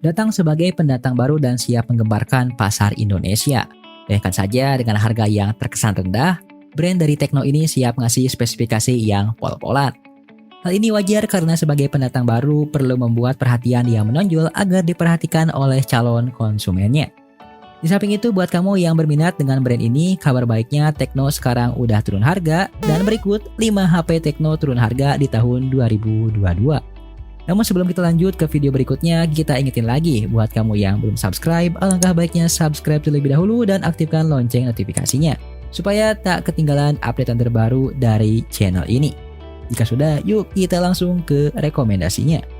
datang sebagai pendatang baru dan siap menggemparkan pasar Indonesia. Bayangkan saja dengan harga yang terkesan rendah, brand dari Tecno ini siap ngasih spesifikasi yang pol-polan. Hal ini wajar karena sebagai pendatang baru perlu membuat perhatian yang menonjol agar diperhatikan oleh calon konsumennya. Di samping itu, buat kamu yang berminat dengan brand ini, kabar baiknya Tecno sekarang udah turun harga dan berikut 5 HP Tecno turun harga di tahun 2022. Namun sebelum kita lanjut ke video berikutnya, kita ingetin lagi buat kamu yang belum subscribe, alangkah baiknya subscribe terlebih dahulu dan aktifkan lonceng notifikasinya supaya tak ketinggalan update terbaru dari channel ini. Jika sudah, yuk kita langsung ke rekomendasinya.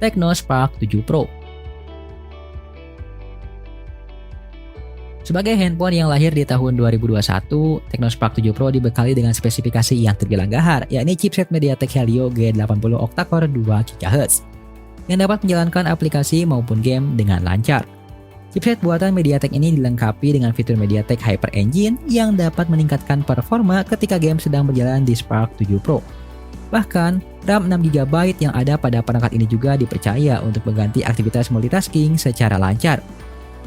Tecno Spark 7 Pro. Sebagai handphone yang lahir di tahun 2021, Tecno Spark 7 Pro dibekali dengan spesifikasi yang terbilang gahar, yakni chipset MediaTek Helio G80 octa-core 2 GHz, yang dapat menjalankan aplikasi maupun game dengan lancar. Chipset buatan MediaTek ini dilengkapi dengan fitur MediaTek Hyper Engine yang dapat meningkatkan performa ketika game sedang berjalan di Spark 7 Pro. Bahkan, RAM 6GB yang ada pada perangkat ini juga dipercaya untuk mengganti aktivitas multitasking secara lancar.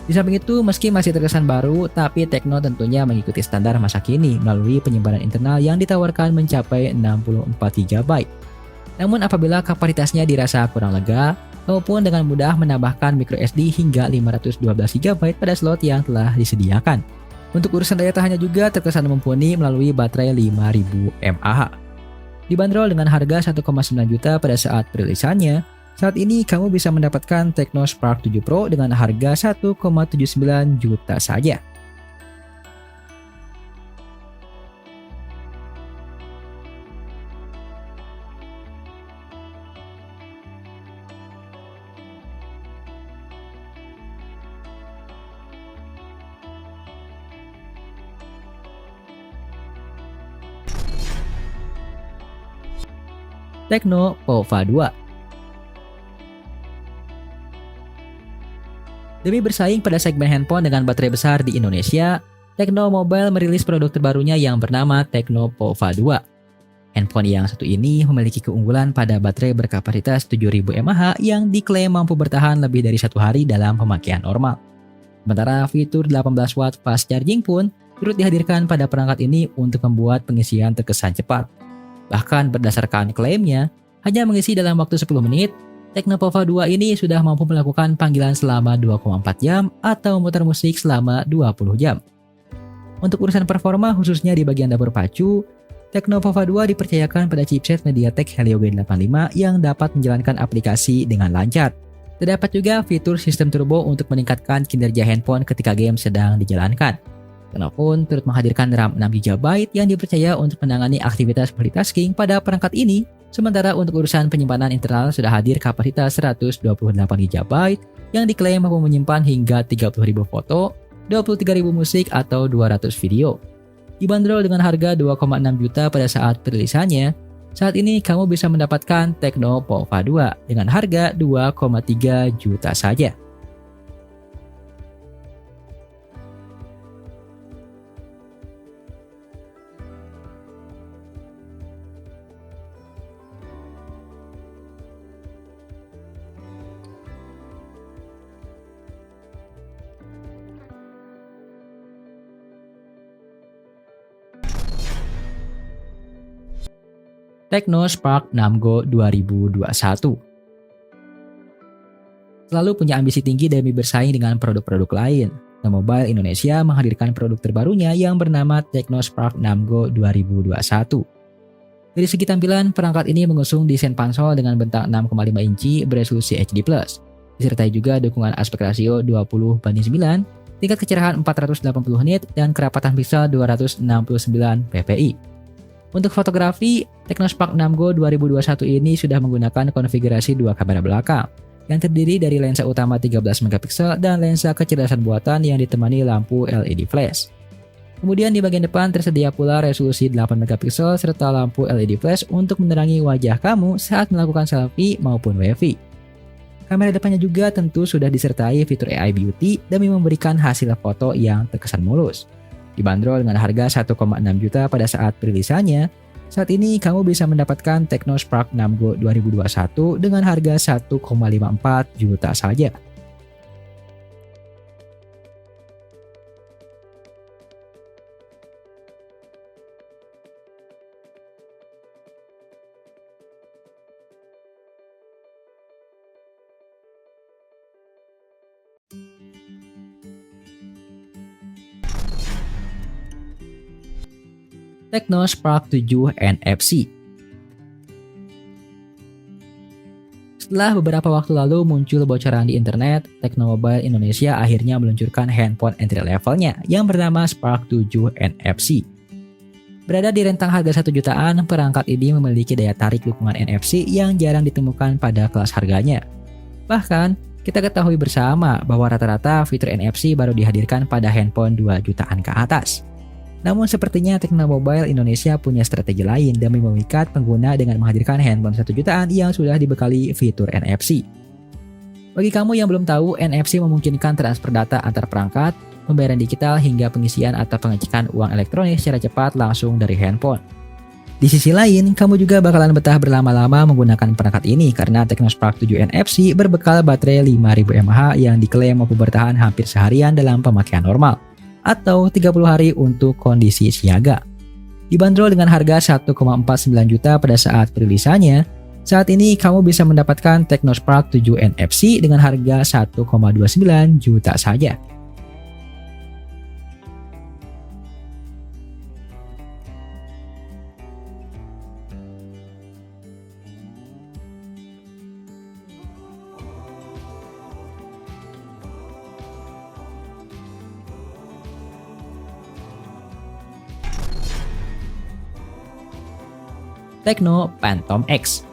Di samping itu, meski masih terkesan baru, tapi Tecno tentunya mengikuti standar masa kini melalui penyimpanan internal yang ditawarkan mencapai 64GB. Namun apabila kapasitasnya dirasa kurang lega, maupun dengan mudah menambahkan microSD hingga 512GB pada slot yang telah disediakan. Untuk urusan daya tahannya juga terkesan mumpuni melalui baterai 5000 mAh. Dibanderol dengan harga 1,9 juta pada saat perilisannya, saat ini kamu bisa mendapatkan Tecno Spark 7 Pro dengan harga 1,79 juta saja. Tecno Pova 2. Demi bersaing pada segmen handphone dengan baterai besar di Indonesia, Tecno Mobile merilis produk terbarunya yang bernama Tecno Pova 2. Handphone yang satu ini memiliki keunggulan pada baterai berkapasitas 7000 mAh yang diklaim mampu bertahan lebih dari 1 hari dalam pemakaian normal. Sementara fitur 18 watt fast charging pun turut dihadirkan pada perangkat ini untuk membuat pengisian terkesan cepat. Bahkan berdasarkan klaimnya, hanya mengisi dalam waktu 10 menit, Tecno Pova 2 ini sudah mampu melakukan panggilan selama 2,4 jam atau memutar musik selama 20 jam. Untuk urusan performa khususnya di bagian dapur pacu, Tecno Pova 2 dipercayakan pada chipset MediaTek Helio G85 yang dapat menjalankan aplikasi dengan lancar. Terdapat juga fitur sistem turbo untuk meningkatkan kinerja handphone ketika game sedang dijalankan. Tecno pun turut menghadirkan RAM 6GB yang dipercaya untuk menangani aktivitas multitasking pada perangkat ini. Sementara untuk urusan penyimpanan internal sudah hadir kapasitas 128GB yang diklaim mampu menyimpan hingga 30.000 foto, 23.000 musik atau 200 video. Dibanderol dengan harga 2,6 juta pada saat perilisannya, saat ini kamu bisa mendapatkan Tecno Pova 2 dengan harga 2,3 juta saja. Tecno Spark 6 Go 2021. Selalu punya ambisi tinggi demi bersaing dengan produk-produk lain. Tecno Mobile Indonesia menghadirkan produk terbarunya yang bernama Tecno Spark 6 Go 2021. Dari segi tampilan, perangkat ini mengusung desain pansel dengan bentang 6,5 inci beresolusi HD+. Disertai juga dukungan aspek rasio 20:9, tingkat kecerahan 480 nit, dan kerapatan pixel 269 ppi. Untuk fotografi, Tecno Spark 6 Go 2021 ini sudah menggunakan konfigurasi 2 kamera belakang yang terdiri dari lensa utama 13 megapiksel dan lensa kecerdasan buatan yang ditemani lampu LED flash. Kemudian di bagian depan tersedia pula resolusi 8 megapiksel serta lampu LED flash untuk menerangi wajah kamu saat melakukan selfie maupun WiFi. Kamera depannya juga tentu sudah disertai fitur AI Beauty demi memberikan hasil foto yang terkesan mulus. Dibanderol dengan harga 1,6 juta pada saat perilisannya, saat ini kamu bisa mendapatkan Tecno Spark 6 Go 2021 dengan harga 1,54 juta saja. Tecno Spark 7 NFC. Setelah beberapa waktu lalu muncul bocoran di internet, Tecno Mobile Indonesia akhirnya meluncurkan handphone entry levelnya yang bernama Spark 7 NFC. Berada di rentang harga 1 jutaan, perangkat ini memiliki daya tarik dukungan NFC yang jarang ditemukan pada kelas harganya. Bahkan, kita ketahui bersama bahwa rata-rata fitur NFC baru dihadirkan pada handphone 2 jutaan ke atas. Namun sepertinya Tecno Mobile Indonesia punya strategi lain demi memikat pengguna dengan menghadirkan handphone 1 jutaan yang sudah dibekali fitur NFC. Bagi kamu yang belum tahu, NFC memungkinkan transfer data antar perangkat, pembayaran digital hingga pengisian atau pengecekan uang elektronik secara cepat langsung dari handphone. Di sisi lain, kamu juga bakalan betah berlama-lama menggunakan perangkat ini karena Tecno Spark 7 NFC berbekal baterai 5000 mAh yang diklaim mampu bertahan hampir seharian dalam pemakaian normal, atau 30 hari untuk kondisi siaga. Dibanderol dengan harga 1,49 juta pada saat perilisannya, saat ini kamu bisa mendapatkan Tecno Spark 7 NFC dengan harga 1,29 juta saja. Tecno Phantom X.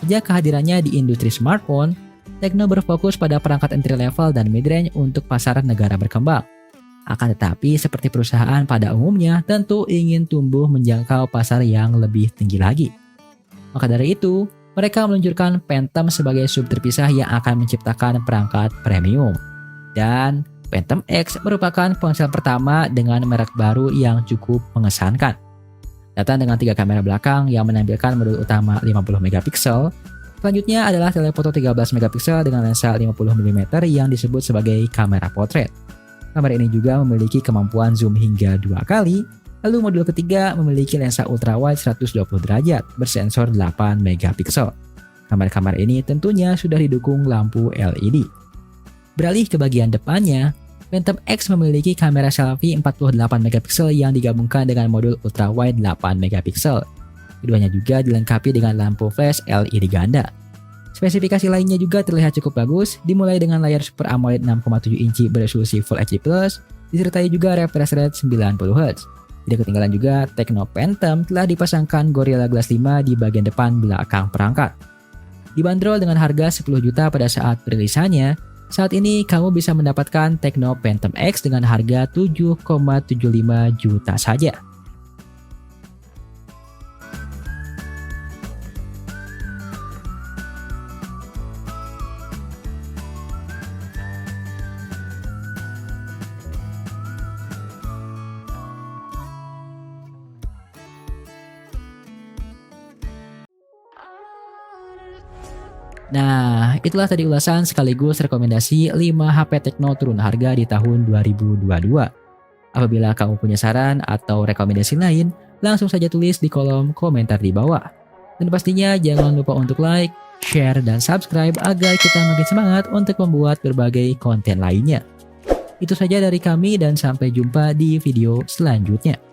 Sejak kehadirannya di industri smartphone, Tecno berfokus pada perangkat entry level dan mid-range untuk pasar negara berkembang. Akan tetapi, seperti perusahaan pada umumnya, tentu ingin tumbuh menjangkau pasar yang lebih tinggi lagi. Maka dari itu, mereka meluncurkan Phantom sebagai sub terpisah yang akan menciptakan perangkat premium. Dan Phantom X merupakan ponsel pertama dengan merek baru yang cukup mengesankan. Datang dengan 3 kamera belakang yang menampilkan modul utama 50 megapiksel. Selanjutnya adalah telefoto 13 megapiksel dengan lensa 50 mm yang disebut sebagai kamera potret. Kamera ini juga memiliki kemampuan zoom hingga 2 kali. Lalu modul ketiga memiliki lensa ultrawide 120 derajat bersensor 8 megapiksel. Kamera-kamera ini tentunya sudah didukung lampu LED. Beralih ke bagian depannya, Phantom X memiliki kamera selfie 48 megapiksel yang digabungkan dengan modul ultrawide 8 megapiksel. Keduanya juga dilengkapi dengan lampu flash LED ganda. Spesifikasi lainnya juga terlihat cukup bagus, dimulai dengan layar Super AMOLED 6,7 inci beresolusi Full HD+, disertai juga refresh rate 90Hz. Tidak ketinggalan juga, Tecno Phantom telah dipasangkan Gorilla Glass 5 di bagian depan belakang perangkat. Dibanderol dengan harga 10 juta pada saat perilisannya, saat ini kamu bisa mendapatkan Tecno Phantom X dengan harga 7,75 juta saja. Nah, itulah tadi ulasan sekaligus rekomendasi 5 HP Tecno turun harga di tahun 2022. Apabila kamu punya saran atau rekomendasi lain, langsung saja tulis di kolom komentar di bawah. Dan pastinya jangan lupa untuk like, share, dan subscribe agar kita makin semangat untuk membuat berbagai konten lainnya. Itu saja dari kami dan sampai jumpa di video selanjutnya.